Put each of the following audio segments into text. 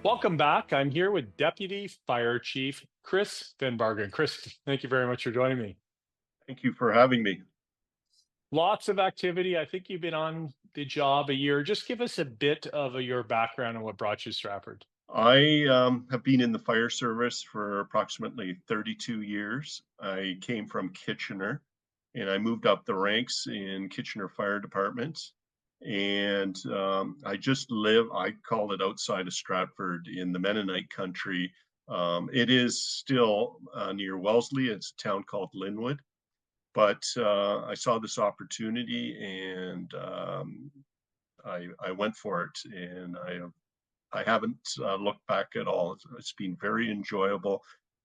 Welcome back. I'm here with Deputy Fire Chief Chris Van Bargen. Chris, thank you very much for joining me. Thank you for having me. Lots of activity. I think you've been on the job a year. Just give us a bit of your background and what brought you to Stratford. I have been in the fire service for approximately 32 years. I came from Kitchener and I moved up the ranks in Kitchener Fire Department. And I just live, I call it outside of Stratford in the Mennonite country. It is still near Wellesley. It's a town called Linwood. But I saw this opportunity and I went for it, and I haven't looked back at all. It's been very enjoyable,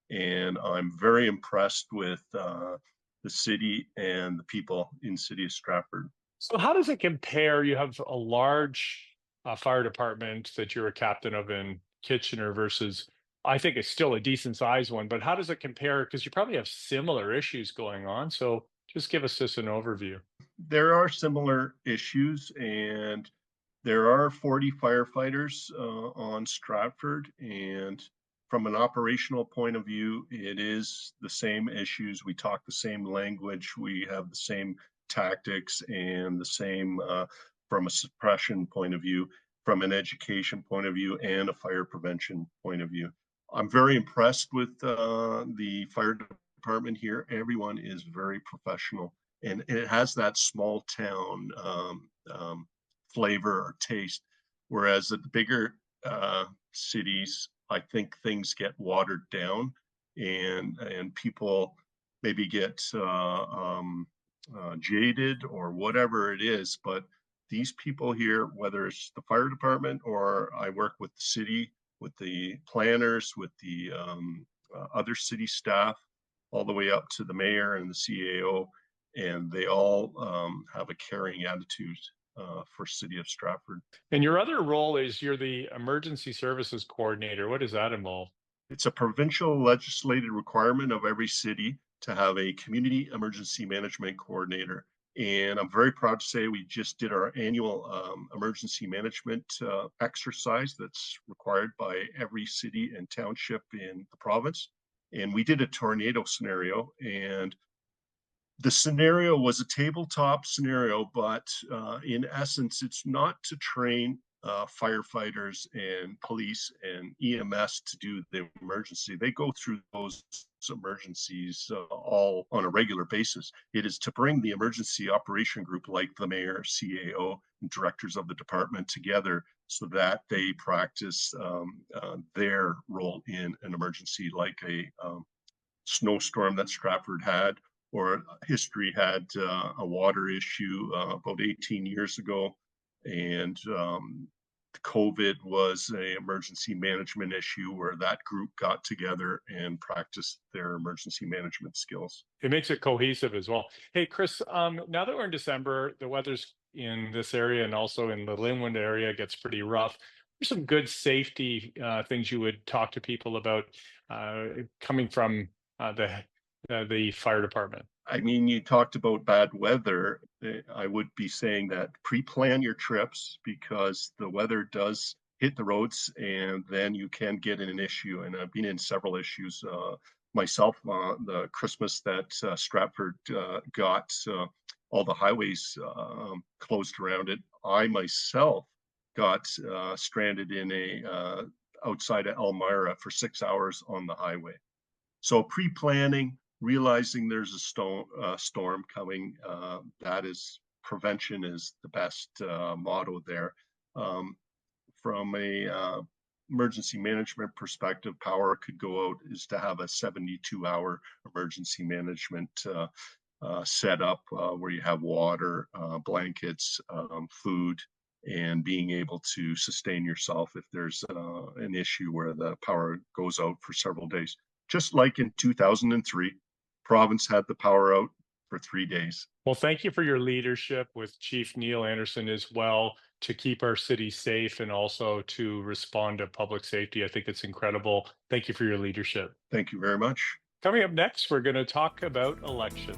and I'm very impressed with the city and the people in city of Stratford. So, how does it compare? You have a large fire department that you're a captain of in Kitchener versus, I think it's still a decent sized one, but how does it compare? Because you probably have similar issues going on. So, just give us just an overview. There are similar issues, and there are 40 firefighters on Stratford, and from an operational point of view, it is the same issues. We talk the same language, we have the same tactics, and the same from a suppression point of view, from an education point of view, and a fire prevention point of view. I'm very impressed with the fire department here. Everyone is very professional, and it has that small town flavor or taste. Whereas at the bigger cities, I think things get watered down, and people maybe get jaded or whatever it is. But these people here, whether it's the fire department or I work with the city, with the planners, with the other city staff, all the way up to the mayor and the CAO, and they all have a caring attitude for City of Stratford. And your other role is you're the emergency services coordinator. What does that involve? It's a provincial legislated requirement of every city to have a community emergency management coordinator. And I'm very proud to say we just did our annual emergency management exercise that's required by every city and township in the province. And we did a tornado scenario, and the scenario was a tabletop scenario, but in essence, it's not to train firefighters and police and EMS to do the emergency. They go through those emergencies all on a regular basis. It is to bring the emergency operation group, like the mayor, CAO, and directors of the department together so that they practice their role in an emergency, like a snowstorm that Stratford had, or history had a water issue about 18 years ago, and COVID was a emergency management issue where that group got together and practiced their emergency management skills. It makes it cohesive as well. Hey, Chris, now that we're in December, the weather's in this area and also in the Linwood area gets pretty rough. There's some good safety things you would talk to people about coming from the fire department. I mean, you talked about bad weather. I would be saying that pre-plan your trips, because the weather does hit the roads and then you can get in an issue. And I've been in several issues myself. The Christmas that Stratford got all the highways closed around it. I myself got stranded in a outside of Elmira for 6 hours on the highway. So pre-planning, realizing there's a storm coming, that is, prevention is the best motto there. Um, from a emergency management perspective, power could go out is to have a 72-hour emergency management set up where you have water, blankets, food, and being able to sustain yourself if there's an issue where the power goes out for several days. Just like in 2003, province had the power out for 3 days. Well, thank you for your leadership with Chief Neil Anderson as well to keep our city safe and also to respond to public safety. I think it's incredible. Thank you for your leadership. Thank you very much. Coming up next, we're going to talk about elections.